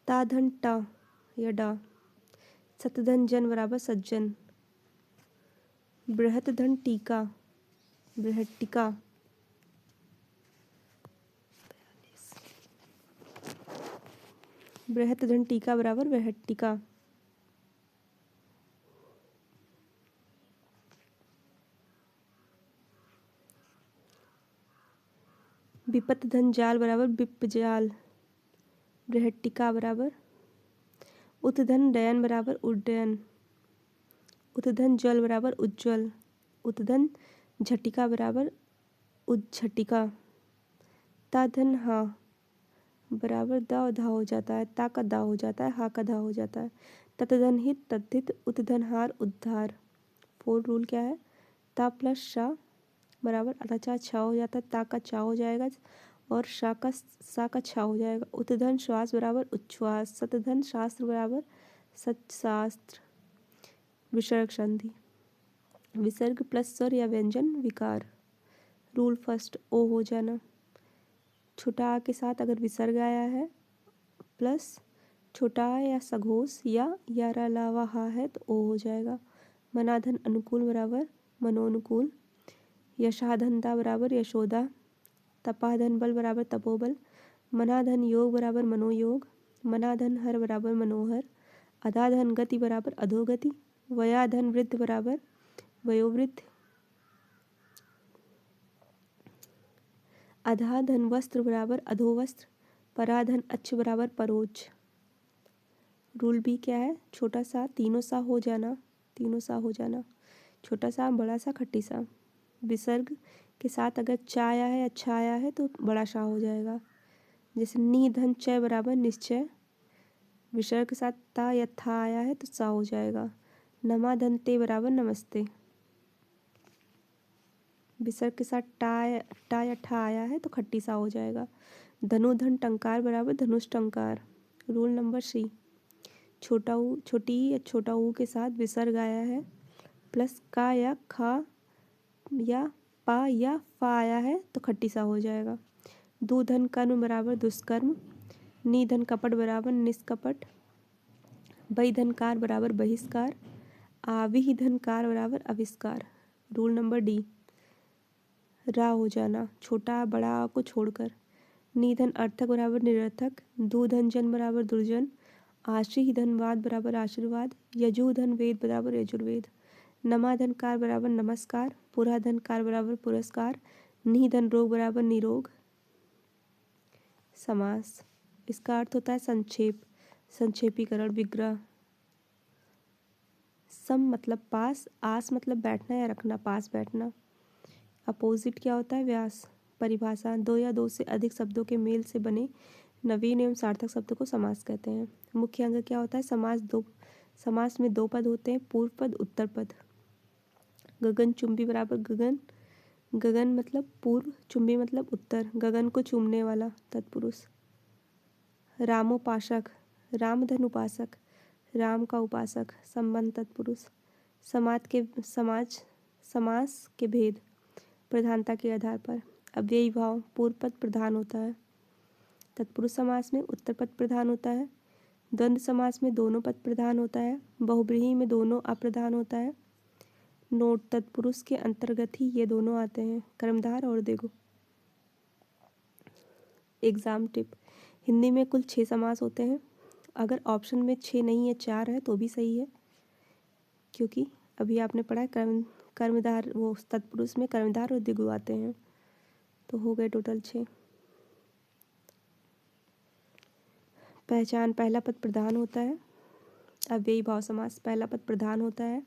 ता धन टा या डा। सतधन जन बराबर सज्जन। बृहत धन टीका बृहट्टिका। बृहत धन टीका बराबर बृहट्टिका। विपत धन जाल बराबर विपजाल। बृहट्टिका बराबर। उत्धन डयन बराबर उड्डयन। उत्धन ज्वल बराबर उज्ज्वल। उत्धन झटिका बराबर उज्झटिका। ता धन हा बराबर दा और धा हो जाता है, ता का दा हो जाता है, हा का धा हो जाता है। ततधन हित तद्धित उत्धन हार उद्धार। 4 रूल क्या है? ता प्लस शा बराबर आधा चा छा हो जाता है, ता का चा हो जाएगा और शा का सा का छा हो जाएगा। उत्धन श्वास बराबर उच्छ्वास। सतधन शास्त्र बराबर सत्शास्त्र। विसर्ग संधि। विसर्ग प्लस स्वर या व्यंजन विकार। रूल फर्स्ट, ओ हो जाना। छोटा आ के साथ अगर विसर्ग आया है प्लस छोटा आ या सघोष या अलावा हा है तो ओ हो जाएगा। मनाधन अनुकूल बराबर मनोनुकूल। यशाधनता बराबर यशोदा। तपाधन बल बराबर तपोबल। मनाधन योग बराबर मनोयोग। मनाधन हर बराबर मनोहर। अधाधन गति बराबर अधोगति। वयाधन वृद्ध बराबर वयोवृद्ध। अधाधन वस्त्र बराबर अधोवस्त्र। पराधन अच्छ बराबर परोच। रूल बी क्या है? छोटा सा तीनों सा हो जाना, तीनों सा हो जाना। छोटा सा बड़ा सा खट्टी सा। विसर्ग के साथ अगर चा आया है अच्छा आया है तो बड़ा सा हो जाएगा। जैसे निधन चय बराबर निश्चय। विसर्ग के साथ ता या था आया है तो सा हो जाएगा। नमाधन ते बराबर नमस्ते। विसर्ग के साथ टा या ठा आया है तो खट्टी सा हो जाएगा। धनुधन टंकार बराबर धनुष टंकार। रूल नंबर सी, छोटा ऊ छोटी या छोटा ऊ के साथ विसर्ग आया है प्लस का या खा या पा या फा आया है तो खट्टी सा हो जाएगा। दूधन कर्म बराबर दुष्कर्म। निधन कपट बराबर निष्कपट। बहिधनकार बराबर बहिष्कार। आविधनकार बराबर आविष्कार। रूल नंबर डी, रा हो जाना, छोटा आ बड़ा आ को छोड़कर। निधन अर्थक बराबर निरर्थक। दूधन जन बराबर दुर्जन। आश्री धनवाद बराबर आशीर्वाद। यजुधन वेद बराबर यजुर्वेद। नमाधन कार बराबर नमस्कार। पुराधन कार बराबर पुरस्कार। निधन रोग बराबर निरोग। समास, इसका अर्थ होता है संक्षेप, संक्षेपीकरण, विग्रह। सम मतलब पास, आस मतलब बैठना या रखना, पास बैठना। अपोजिट क्या होता है? व्यास। परिभाषा, दो या दो से अधिक शब्दों के मेल से बने नवीन एवं सार्थक शब्द को समास कहते हैं। मुख्य अंग क्या होता है? समास में दो पद होते हैं, पूर्व पद उत्तर पद। गगन चुंबी बराबर गगन। गगन मतलब पूर्व, चुंबी मतलब उत्तर, गगन को चूमने वाला तत्पुरुष। रामोपासक, रामधन उपासक, राम का उपासक, संबंध तत्पुरुष। समास के भेद, प्रधानता के आधार पर। अव्ययी भाव, पूर्व पद प्रधान होता है। तत्पुरुष समास में उत्तर पद प्रधान होता है। द्वंद्व समास में दोनों पद प्रधान होता है। बहुब्रीहि में दोनों अप्रधान होता है। नोट, तत्पुरुष के अंतर्गत ही ये दोनों आते हैं, कर्मधार और दिगु। एग्जाम टिप, हिंदी में कुल 6 समास होते हैं। अगर ऑप्शन में 6 नहीं है 4 है तो भी सही है, क्योंकि अभी आपने पढ़ा है कर्मधार, वो तत्पुरुष में कर्मधार और दिगु आते हैं, तो हो गए टोटल 6। पहचान, पहला पद प्रधान होता है। अव्ययी भाव समास, पहला पद प्रधान होता है,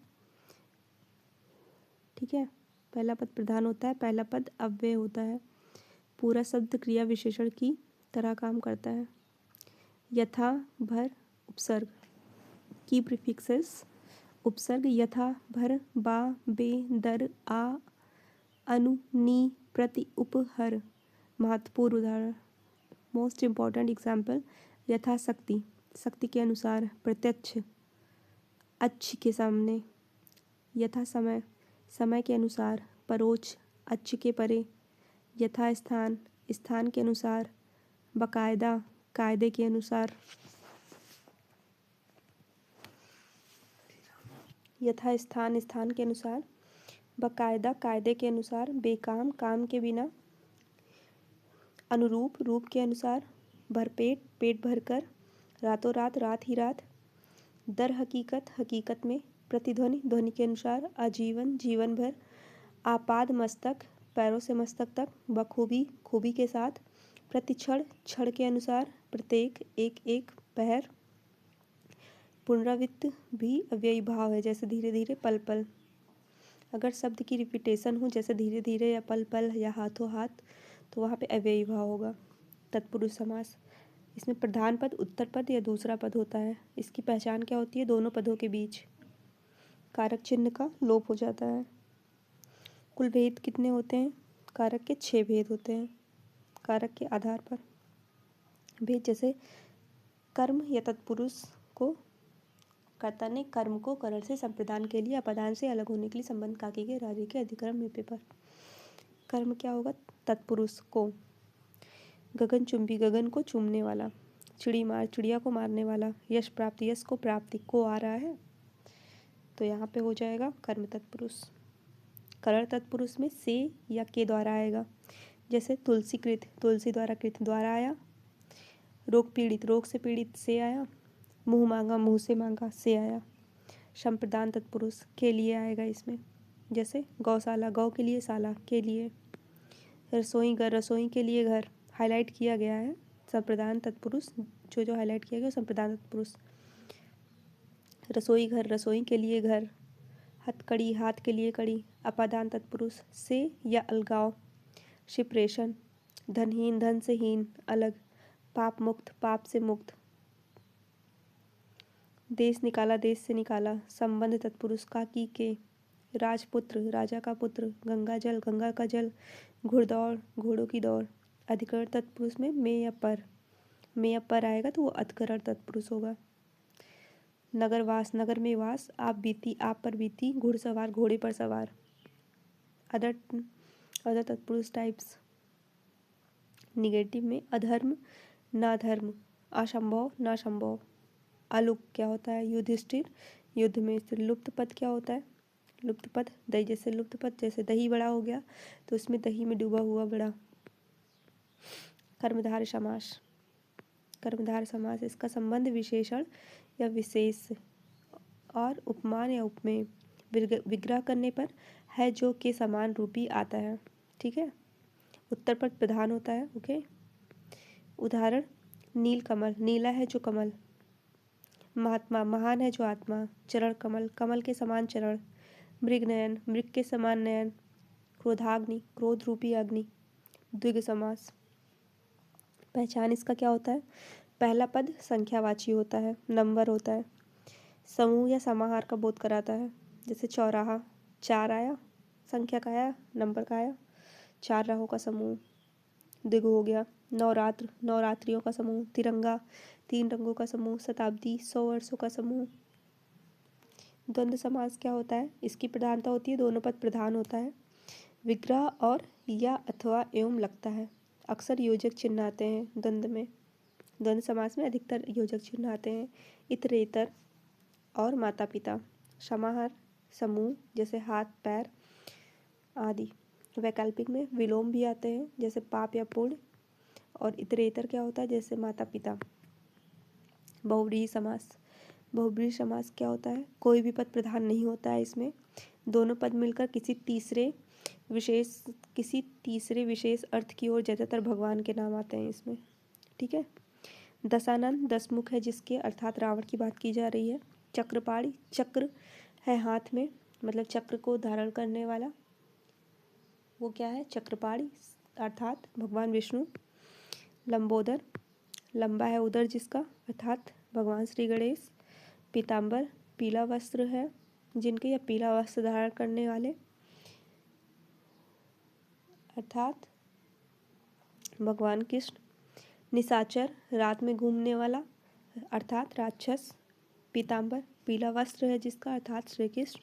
ठीक है, पहला पद प्रधान होता है, पहला पद अव्यय होता है, पूरा शब्द क्रिया विशेषण की तरह काम करता है। यथा, भर, उपसर्ग। की प्रीफिक्सेस, उपसर्ग यथा, भर, बा, बे, दर, आ, अनु, नी, प्रति, उप, हर। महत्वपूर्ण उदाहरण, मोस्ट इम्पॉर्टेंट एग्जाम्पल, यथाशक्ति, शक्ति के अनुसार, प्रत्यक्ष, अच्छ के सामने, यथा समय, समय के अनुसार, परोक्ष, अच्छ के परे, यथा स्थान, स्थान के अनुसार, बाकायदा, कायदे के अनुसार। यथा स्थान स्थान के अनुसार, बाकायदा कायदे के अनुसार, बेकाम काम के बिना, अनुरूप रूप के अनुसार, भरपेट पेट भरकर, रातों रात रात ही रात, दर हकीकत हकीकत में, प्रतिध्वनि ध्वनि के अनुसार, आजीवन जीवन भर, आपाद मस्तक पैरों से मस्तक तक, बखूबी खूबी के साथ, प्रतिक्षण क्षण के अनुसार, प्रत्येक एक एक पहर, पुनरावृत्त भी अव्ययी भाव है, जैसे धीरे धीरे पल पल। अगर शब्द की रिपीटेशन हो जैसे धीरे धीरे या पल पल या हाथों हाथ, तो वहाँ पे अव्ययी भाव होगा। तत्पुरुष समास, इसमें प्रधान पद उत्तर पद या दूसरा पद होता है। इसकी पहचान क्या होती है? दोनों पदों के बीच कारक चिन्ह का लोप हो जाता है। कुल भेद कितने होते हैं? कारक के 6 भेद होते हैं। कारक के आधार पर भेद, जैसे कर्म या तत्पुरुष को कर्ता ने कर्म को करण से संप्रदान के लिए अपदान से अलग होने के लिए संबंध काकी के राज्य के अधिक्रम में पेपर। कर्म क्या होगा? तत्पुरुष को। गगन चुंबी गगन को चूमने वाला, चिड़ी मार चिड़िया को मारने वाला, यश प्राप्ति यश को प्राप्ति को आ रहा है, तो यहाँ पे हो जाएगा कर्म तत्पुरुष। करण तत्पुरुष में से या के द्वारा आएगा, जैसे तुलसी कृत तुलसी द्वारा कृत द्वारा आया, रोग पीड़ित रोग से पीड़ित से आया, मुँह मांगा मुँह से मांगा से आया। संप्रदान तत्पुरुष के लिए आएगा इसमें, जैसे गौशाला गौ के लिए शाला के लिए, रसोई घर रसोई के लिए घर, हाईलाइट किया गया है संप्रदान तत्पुरुष, जो हाईलाइट किया गया संप्रदान तत्पुरुष। रसोई घर रसोई के लिए घर, हथकड़ी हाथ के लिए कड़ी, अपादान तत्पुरुष से या अलगाव, शिप्रेशन, धनहीन धन से हीन अलग, पाप मुक्त पाप से मुक्त, देश निकाला देश से निकाला, संबंध तत्पुरुष का की के, राजपुत्र राजा का पुत्र, गंगा जल गंगा का जल, घुड़दौड़ घोड़ों की दौड़। अधिकरण तत्पुरुष में या पर आएगा तो वो अधिकरण तत्पुरुष होगा। नगरवास नगर में वास, आप पर बीती, घुड़सवार घोड़े पर सवार। अदर तत्पुरुष टाइप्स, निगेटिव में अधर्म ना धर्म, असंभव ना संभव। आलुक क्या होता है? युधिष्ठिर युद्ध में स्थिर। लुप्त पद क्या होता है? लुप्त पद दही, जैसे लुप्त पद जैसे दही बड़ा हो गया तो उसमें दही में डूबा हुआ बड़ा। कर्मधारय समास, कर्मधारय समास इसका संबंध विशेषण या विशेष और उपमान या उपमेय विग्रह करने पर है जो के समान रूपी आता है। ठीक है, उत्तर पद प्रधान होता है। ओके, उदाहरण नील कमल, नीला है जो कमल। महात्मा, महान है जो आत्मा। चरण कमल, कमल के समान चरण। मृग नयन, मृग के समान नयन। क्रोधाग्नि, क्रोध रूपी अग्नि। द्विग समास, पहचान इसका क्या होता है? पहला पद संख्यावाची होता है, नंबर होता है, समूह या समाहार का बोध कराता है, जैसे चौराहा, 4 आया, संख्या का आया, नंबर का आया, 4 राहों का समूह। द्विग हो गया नवरात्र, नवरात्रियों का समूह। तिरंगा, 3 रंगों का समूह। शताब्दी, 100 वर्षों का समूह। द्वंद्व समास क्या होता है? इसकी प्रधानता होती है, दोनों पद प्रधान होता है, विग्रह और या अथवा एवं लगता है। अक्सर योजक चिन्ह आते हैं द्वंद्व में। द्वंद्व समास में अधिकतर योजक चिन्ह आते हैं, इतरेतर और माता पिता। समाहार, समूह, जैसे हाथ पैर आदि। वैकल्पिक में विलोम भी आते हैं, जैसे पाप या पुण्य। और इतरेतर क्या होता है? जैसे माता पिता। बहुव्रीहि समास, बहुव्रीहि समास क्या होता है? कोई भी पद प्रधान नहीं होता है इसमें, दोनों पद मिलकर किसी तीसरे विशेष अर्थ की ओर ज़्यादातर भगवान के नाम आते हैं इसमें। ठीक है, दशानन, 10 मुख है जिसके, अर्थात रावण की बात की जा रही है। चक्रपाणी, चक्र है हाथ में, मतलब चक्र को धारण करने वाला, वो क्या है? चक्रपाणी, अर्थात भगवान विष्णु। लंबोदर, लंबा है उदर जिसका, अर्थात भगवान श्री गणेश। पीताम्बर, पीला वस्त्र है जिनके, या पीला वस्त्र धारण करने वाले, अर्थात भगवान कृष्ण। निशाचर, रात में घूमने वाला, अर्थात राक्षस। पीताम्बर, पीला वस्त्र है जिसका, अर्थात श्री कृष्ण।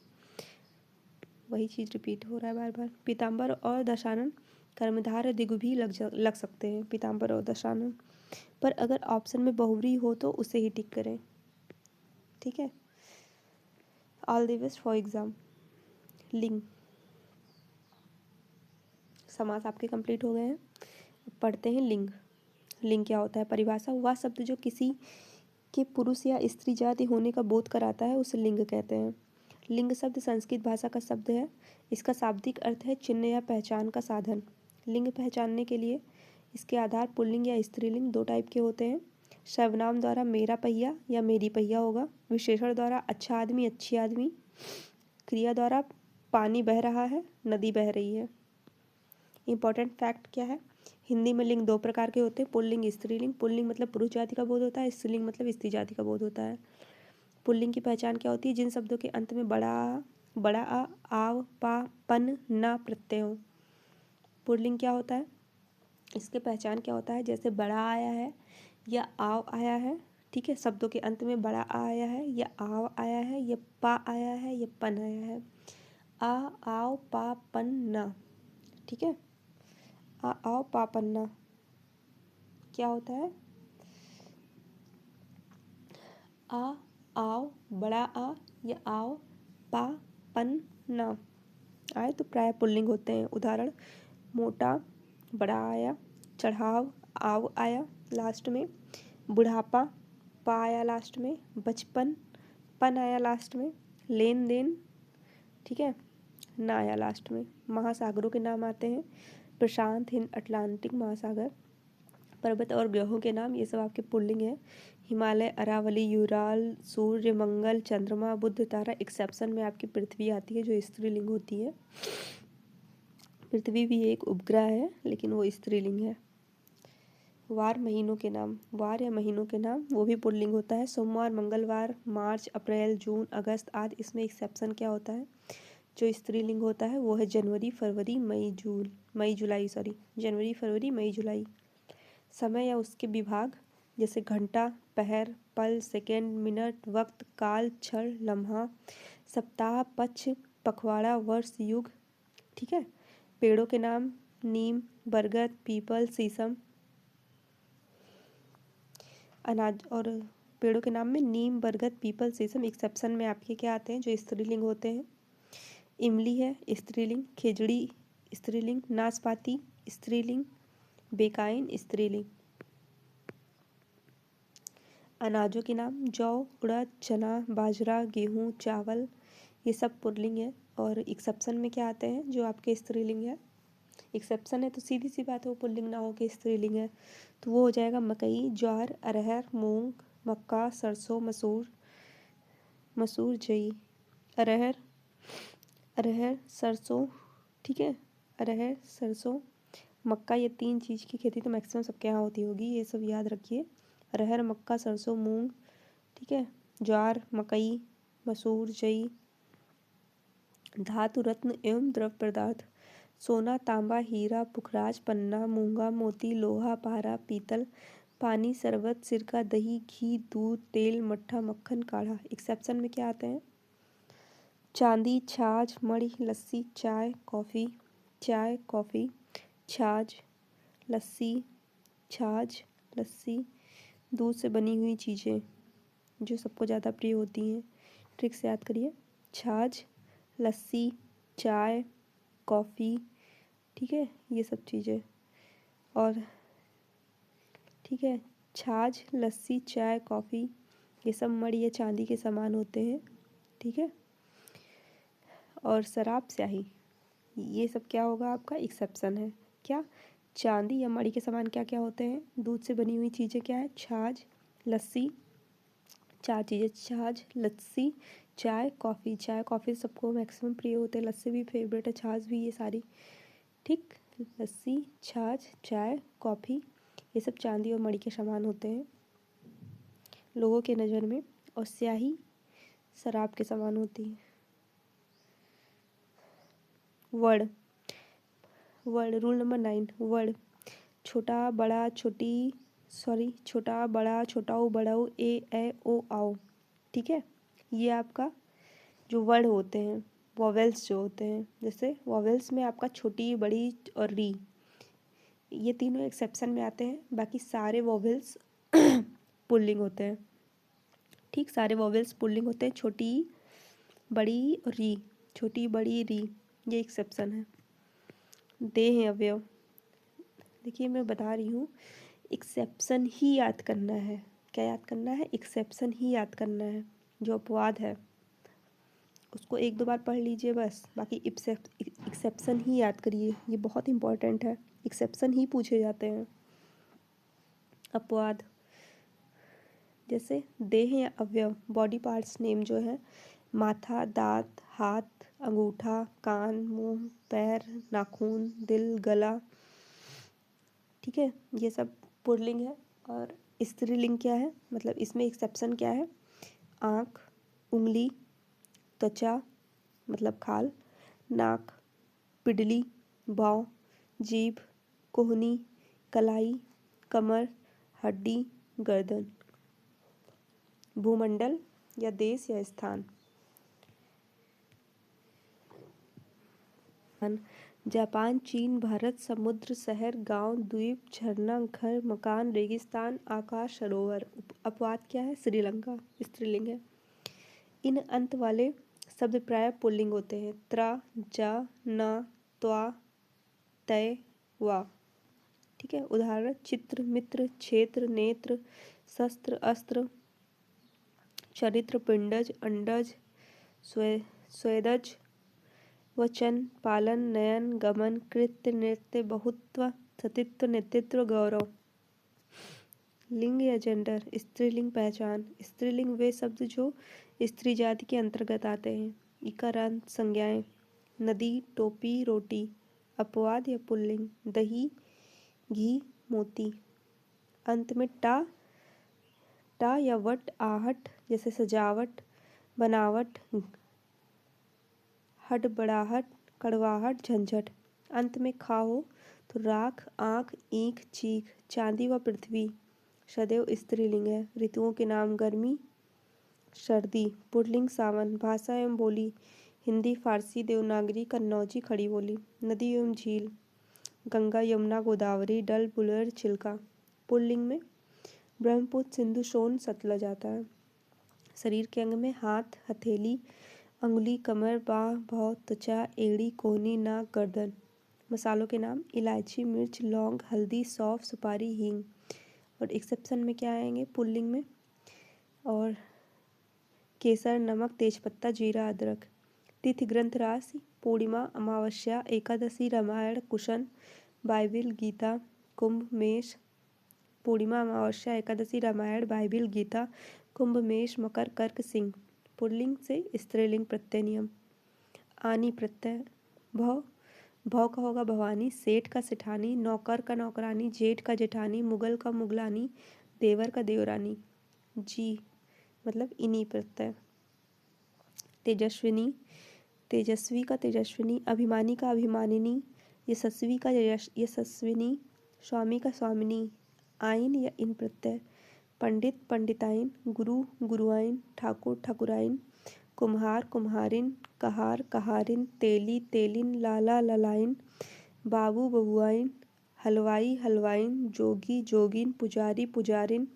वही चीज़ रिपीट हो रहा है बार बार। पीताम्बर और दशानन कर्मधारय दिगु भी लग सकते हैं, पीताम्बर और दशानन, पर अगर ऑप्शन में बहुव्रीहि हो तो उसे ही टिक करें। ठीक है, all the best for exam. लिंग, समास आपके कंप्लीट हो गए हैं। पढ़ते हैं लिंग। लिंग क्या होता है? परिभाषा, वह शब्द जो किसी के पुरुष या स्त्री जाति होने का बोध कराता है उसे लिंग कहते हैं। लिंग शब्द संस्कृत भाषा का शब्द है। इसका शाब्दिक अर्थ है चिन्ह या पहचान का साधन। लिंग पहचानने के लिए इसके आधार पुल्लिंग या स्त्रीलिंग दो टाइप के होते हैं। सर्वनाम द्वारा मेरा पहिया या मेरी पहिया होगा। विशेषण द्वारा अच्छा आदमी, अच्छी आदमी। क्रिया द्वारा पानी बह रहा है, नदी बह रही है। इंपॉर्टेंट फैक्ट क्या है? हिंदी में लिंग दो प्रकार के होते हैं, पुल्लिंग, स्त्रीलिंग। पुल्लिंग मतलब पुरुष जाति का बोध होता है, स्त्रीलिंग मतलब स्त्री जाति का बोध होता है। पुल्लिंग की पहचान क्या होती है? जिन शब्दों के अंत में बड़ा आ, आव, पा, पन, ना प्रत्यय हो। पुल्लिंग क्या होता है? इसके पहचान क्या होता है? जैसे बड़ा आया है या आव आया है, ठीक है, शब्दों के अंत में बड़ा आ आया है या आव आया है या पा आया है या पन आया है। आ, आव, पा, पन, ना, ठीक है। आ, आव, पा, पन, ना क्या होता है? आ, आव, बड़ा आ या आव, पा, पन, ना आए तो प्राय पुल्लिंग होते हैं। उदाहरण, मोटा, बड़ा आया। चढ़ाव, आव आया लास्ट में। बुढ़ापा, पा आया लास्ट में। बचपन, पन आया लास्ट में। लेन देन, ठीक है, ना आया लास्ट में। महासागरों के नाम आते हैं, प्रशांत, हिंद, अटलांटिक महासागर। पर्वत और ग्रहों के नाम, ये सब आपके पुल्लिंग है। हिमालय, अरावली, यूराल, सूर्य, मंगल, चंद्रमा, बुध, तारा। एक्सेप्शन में आपकी पृथ्वी आती है जो स्त्रीलिंग होती है। पृथ्वी भी एक उपग्रह है लेकिन वो स्त्रीलिंग है। वार, महीनों के नाम, वार या महीनों के नाम, वो भी पुल्लिंग होता है। सोमवार, मंगलवार, मार्च, अप्रैल, जून, अगस्त आदि। इसमें एक्सेप्शन क्या होता है? जो स्त्रीलिंग होता है वो है जनवरी, फरवरी, मई, जुलाई, जनवरी, फरवरी, मई, जुलाई। समय या उसके विभाग, जैसे घंटा, पहर, पल, सेकेंड, मिनट, वक्त, काल, क्षण, लम्हा। सप्ताह, पक्ष, पखवाड़ा, वर्ष, युग, ठीक है। पेड़ों के नाम, नीम, बरगद, पीपल, शीशम। अनाज और पेड़ों के नाम में नीम, बरगद, पीपल, शीशम। एक्सेप्शन में आपके क्या आते हैं जो स्त्रीलिंग होते हैं? इमली है स्त्रीलिंग, खिजड़ी स्त्रीलिंग, नाशपाती स्त्रीलिंग, बेकाइन स्त्रीलिंग। अनाजों के नाम, जौ, उड़द, चना, बाजरा, गेहूँ, चावल, ये सब पुल्लिंग है। और एक्सेप्शन में क्या आते हैं जो आपके स्त्रीलिंग है? एक्सेप्शन है तो सीधी सी बात है वो पुल्लिंग ना हो के स्त्रीलिंग है, तो वो हो जाएगा मकई, ज्वार, अरहर, मूंग, मक्का, सरसों, मसूर, जई। अरहर, सरसों, ठीक है, अरहर, सरसों, मक्का, ये तीन चीज़ की खेती तो मैक्सिमम सबके यहाँ होती होगी, ये सब याद रखिए। अरहर, मक्का, सरसों, मूंग, ठीक है, ज्वार, मकई, मसूर, जई। धातु, रत्न एवं द्रव पदार्थ, सोना, तांबा, हीरा, पुखराज, पन्ना, मूंगा, मोती, लोहा, पारा, पीतल। पानी, शरबत, सिरका, दही, घी, दूध, तेल, मट्ठा, मक्खन, काढ़ा। एक्सेप्शन में क्या आते हैं? चांदी, छाछ, मणि, लस्सी, चाय, कॉफ़ी, छाछ, लस्सी, छाछ, लस्सी, दूध से बनी हुई चीज़ें जो सबको ज़्यादा प्रिय होती हैं। ट्रिक से याद करिए, छाछ, लस्सी, चाय, कॉफ़ी, ठीक है, ये सब चीज़ें। और ठीक है, छाछ, लस्सी, चाय, कॉफ़ी, ये सब मणि या चांदी के समान होते हैं, ठीक है। और शराब, स्याही, ये सब क्या होगा आपका? एक्सेप्शन है। क्या? चांदी या मणि के समान क्या क्या होते हैं? दूध से बनी हुई चीज़ें क्या है? छाछ, लस्सी, चार चीज़ें, छाछ, लस्सी, चाय, कॉफ़ी। चाय कॉफ़ी सबको मैक्सिमम प्रिय होते हैं, लस्सी भी फेवरेट है, छाछ भी, ये सारी, ठीक। लस्सी, छाछ, चाय, कॉफ़ी, ये सब चांदी और मणि के समान होते हैं लोगों के नज़र में। और स्याही शराब के समान होती है। वर्ड, रूल नंबर 9, वर्ड, छोटा, बड़ा, छोटा, बड़ा, छोटाऊ, बड़ाऊ, ए ओ आओ, ठीक है। ये आपका जो वर्ड होते हैं, वॉवेल्स जो होते हैं, जैसे वॉवेल्स में आपका छोटी, बड़ी और री, ये तीनों एक्सेप्शन में आते हैं। बाकी सारे वॉवेल्स पुल्लिंग होते हैं, ठीक। सारे वॉवेल्स पुल्लिंग होते हैं। छोटी, बड़ी री, छोटी बड़ी री, ये एक्सेप्शन है। देह अवयव, देखिए मैं बता रही हूँ, एक्सेप्शन ही याद करना है। क्या याद करना है? एक्सेप्शन ही याद करना है। जो अपवाद है उसको एक दो बार पढ़ लीजिए बस, बाकी एक्सेप्शन ही याद करिए, ये बहुत इंपॉर्टेंट है। एक्सेप्शन ही पूछे जाते हैं। अपवाद जैसे देह या अवयव, बॉडी पार्ट्स नेम जो है, माथा, दांत, हाथ, अंगूठा, कान, मुंह, पैर, नाखून, दिल, गला, ठीक है, ये सब पुल्लिंग है। और स्त्रीलिंग क्या है, मतलब इसमें एक्सेप्शन क्या है? आँख, उंगली, त्वचा मतलब खाल, नाक, पिडली, भौं, जीभ, कोहनी, कलाई, कमर, हड्डी, गर्दन। भूमंडल या देश या स्थान, जापान, चीन, भारत, समुद्र, शहर, गांव, द्वीप, झरना, घर, मकान, रेगिस्तान, आकाश, सरोवर। अपवाद क्या है? श्रीलंका, स्त्रीलिंग है। इन अंत वाले शब्द प्राय पुल्लिंग होते हैं। त्रा, जा, ना, त्वा, तय, वा, ठीक है। उदाहरण चित्र, मित्र, क्षेत्र, नेत्र, शस्त्र, अस्त्र, चरित्र, पिंडज, अंडज, स्वेदज, वचन, पालन, नयन, गमन, कृत्य, नृत्य, बहुत्व, सतित्व, नेतृत्व, गौरव। लिंग या जेंडर, स्त्रीलिंग पहचान, स्त्रीलिंग वे शब्द जो स्त्री जाति के अंतर्गत आते हैं। इकारांत संज्ञाएं, नदी, टोपी, रोटी। अपवाद या पुल्लिंग, दही, घी, मोती। अंत में टा या वट, आहट, जैसे सजावट, बनावट, हड़बड़ाहट, कड़वाहट, झंझट। अंत में खा हो तो राख, आँख, ईख, चीख। चांदी व पृथ्वी सदैव स्त्रीलिंग है। ऋतुओं के नाम गर्मी, सर्दी। पुल्लिंग सावन। भाषा एवं बोली, हिंदी, फारसी, देवनागरी, कन्नौजी, खड़ी बोली। नदी एवं झील, गंगा, यमुना, गोदावरी, डल, बुलर, चिल्का। पुल्लिंग में ब्रह्मपुत्र, सिंधु, सोन, सतलज आता है। शरीर के अंग में हाथ, हथेली, अंगुली, कमर, बाह, भौं, त्वचा, एड़ी, कोहनी, नाक, गर्दन। मसालों के नाम इलायची, मिर्च, लौंग, हल्दी, सौंफ, सुपारी, हींग। और एक्सेप्शन में क्या आएंगे पुल्लिंग में? और केसर, नमक, तेजपत्ता, जीरा, अदरक। तिथि ग्रंथ राशि, पूर्णिमा, अमावस्या, एकादशी, रामायण, कुशन, बाइबिल, गीता, कुंभ, मेष। पूर्णिमा, अमावस्या, एकादशी, रामायण, बाइबिल, गीता, कुंभ, मेष, मकर, कर्क, सिंह। पुल्लिंग से स्त्रीलिंग प्रत्यय नियम। आनी प्रत्यय, भव भव का होगा भवानी, सेठ का सेठानी, नौकर का नौकरानी, जेठ का जेठानी, मुगल का मुगलानी, देवर का देवरानी। जी मतलब इनी प्रत्यय। तेजस्विनी, तेजस्वी का तेजस्विनी, अभिमानी का अभिमानिनी, यशस्वी का यशस्विनी, स्वामी का स्वामिनी। आइन या इन प्रत्यय। पंडित, पंडिताइन, गुरु, गुरुआइन, ठाकुर, ठाकुराइन, कुम्हार, कुम्हारिन, कहार, कहारिन, तेली, तेलिन, लाला, ललाइन, बाबू, बबुआइन, हलवाई, हलवाइन, जोगी, जोगिन, पुजारी, पुजारिन,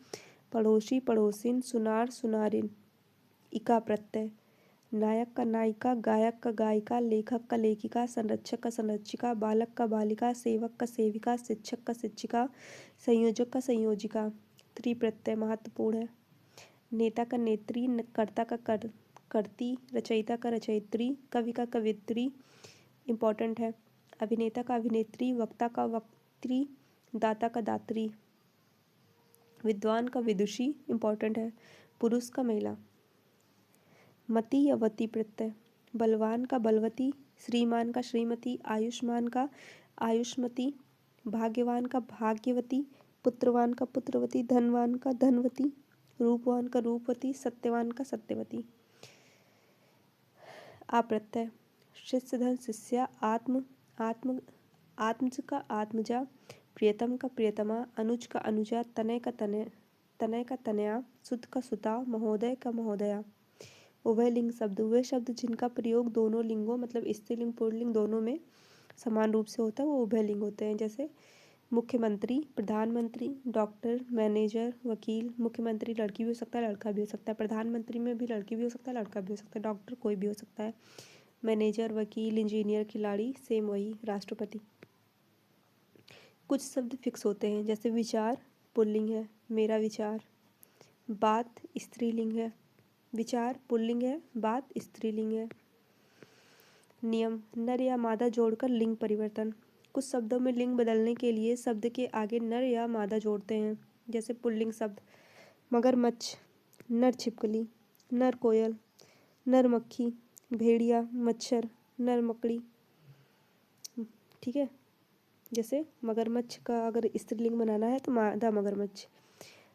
पड़ोसी, पड़ोसिन, सुनार, सुनारिन। इका प्रत्यय। नायक का नायिका, गायक का गायिका, लेखक का लेखिका, संरक्षक का संरक्षिका, बालक का बालिका, सेवक का सेविका, शिक्षक का शिक्षिका, संयोजक का संयोजिका। त्रिप्रत्यय महत्वपूर्ण है। नेता का नेत्री, कर्ता का कर्ती, रचयिता का रचयित्री, कवि का कवित्री, इम्पोर्टेंट है। अभिनेता का अभिनेत्री, वक्ता का वक्त्री, दाता का दात्री, विद्वान का विदुषी, इम्पोर्टेंट है। पुरुष का महिला। मति या वती प्रत्यय। बलवान का बलवती, श्रीमान का श्रीमती, आयुष्मान का आयुष्मती, भाग्यवान का भाग्यवती, पुत्रवान का पुत्रवती, धनवान का धनवती, रूपवान का रूपवती, सत्यवान का सत्यवती। आप्रत्यय। शिष्य धन शिष्या, आत्मज का आत्मजा, प्रियतम का प्रियतमा, अनुज का अनुजा, तनय का तनया, सुत का सुता, महोदय का महोदया। उभयलिंग शब्द, वे शब्द जिनका प्रयोग दोनों लिंगों मतलब स्त्रीलिंग पुल्लिंग दोनों में समान रूप से होता है वो उभयलिंग होते हैं। जैसे मुख्यमंत्री, प्रधानमंत्री, डॉक्टर, मैनेजर, वकील। मुख्यमंत्री लड़की भी हो सकता है, लड़का भी हो सकता है। प्रधानमंत्री में भी लड़की भी हो सकता है, लड़का भी हो सकता है। डॉक्टर कोई भी हो सकता है। मैनेजर, वकील, इंजीनियर, खिलाड़ी, सेम वही राष्ट्रपति। कुछ शब्द फिक्स होते हैं, जैसे विचार पुल्लिंग है, मेरा विचार। बात स्त्रीलिंग है, विचार पुल्लिंग है, बात स्त्रीलिंग है। नियम, नर या मादा जोड़कर लिंग परिवर्तन। कुछ शब्दों में लिंग बदलने के लिए शब्द के आगे नर या मादा जोड़ते हैं, जैसे पुल्लिंग शब्द मगरमच्छ, नर छिपकली, नर कोयल, नर मक्खी, भेड़िया, मच्छर, नर मकड़ी। ठीक है, जैसे मगरमच्छ का अगर स्त्रीलिंग बनाना है तो मादा मगरमच्छ।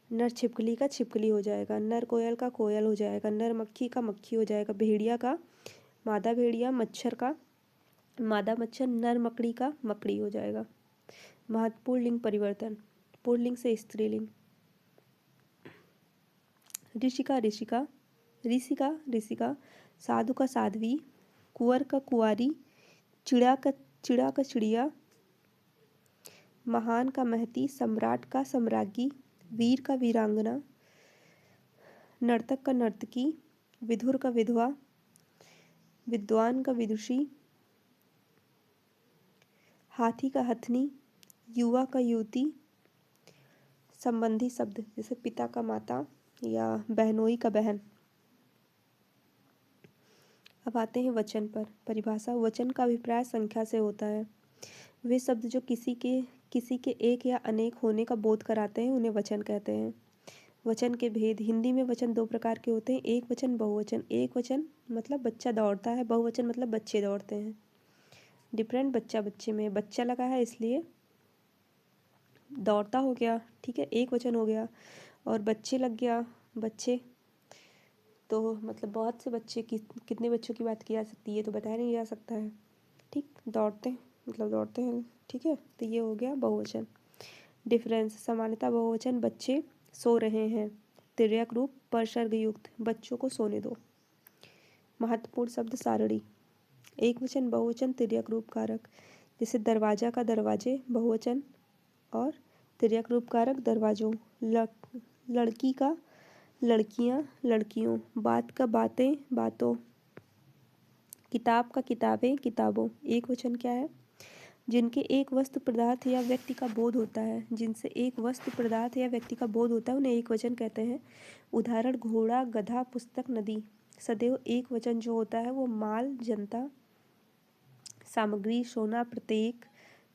नर छिपकली का छिपकली हो जाएगा, नर कोयल का कोयल हो जाएगा, नर मक्खी का मक्खी हो जाएगा, भेड़िया का मादा भेड़िया, मच्छर का मादा मच्छर, नर मकड़ी का मकड़ी हो जाएगा। महत्वपूर्ण लिंग परिवर्तन, पुल्लिंग से स्त्रीलिंग। ऋषिका ऋषिका, ऋषिका ऋषिका, साधु का साध्वी, कुंवर का कुंवारी, चिड़ा का चिड़िया, महान का महती, सम्राट का सम्राज्ञी, वीर का वीरांगना, नर्तक का नर्तकी, विधुर का विधवा, विद्वान का विदुषी, हाथी का हथनी, युवा का युवती। संबंधी शब्द, जैसे पिता का माता या बहनोई का बहन। अब आते हैं वचन पर। परिभाषा, वचन का अभिप्राय संख्या से होता है। वे शब्द जो किसी के एक या अनेक होने का बोध कराते हैं उन्हें वचन कहते हैं। वचन के भेद, हिंदी में वचन दो प्रकार के होते हैं, एक वचन, बहुवचन। एक वचन मतलब बच्चा दौड़ता है, बहुवचन मतलब बच्चे दौड़ते हैं। डिफरेंट, बच्चा बच्चे में बच्चा लगा है इसलिए दौड़ता हो गया, ठीक है, एक वचन हो गया। और बच्चे लग गया, बच्चे तो मतलब बहुत से बच्चे की, कितने बच्चों की बात की जा सकती है तो बताया नहीं जा सकता है, ठीक। दौड़ते मतलब दौड़ते हैं, ठीक है, तो ये हो गया बहुवचन। डिफरेंस, समानता, बहुवचन बच्चे सो रहे हैं, तिर्यक रूप परसर्ग युक्त, बच्चों को सोने दो। महत्वपूर्ण शब्द सारणी, एक वचन, बहुवचन, तिर्यक रूप कारक। जैसे दरवाजा का दरवाजे, बहुवचन, और तिर्यक रूप कारक दरवाजों। लड़की का लड़कियां, लड़कियों। बात का बातें, बातों। किताब का किताबें, किताबों। एक वचन क्या है, जिनके एक वस्तु पदार्थ या व्यक्ति का बोध होता है, जिनसे एक वस्तु पदार्थ या व्यक्ति का बोध होता है उन्हें एक वचन कहते हैं। उदाहरण, घोड़ा, गधा, पुस्तक, नदी। सदैव एक वचन जो होता है वो माल, जनता, सामग्री, सोना, प्रत्येक,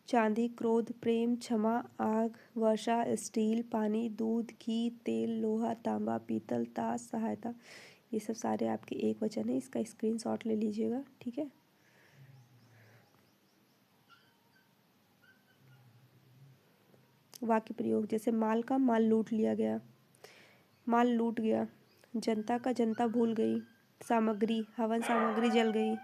चांदी, क्रोध, प्रेम, क्षमा, आग, वर्षा, स्टील, पानी, दूध, घी, तेल, लोहा, तांबा, पीतल, ताश, सहायता। ये सब सारे आपके एक वचन है, इसका स्क्रीनशॉट ले लीजिएगा, ठीक है। वाक्य प्रयोग, जैसे माल का माल लूट लिया गया, माल लूट गया। जनता का जनता भूल गई। सामग्री, हवन सामग्री जल गई।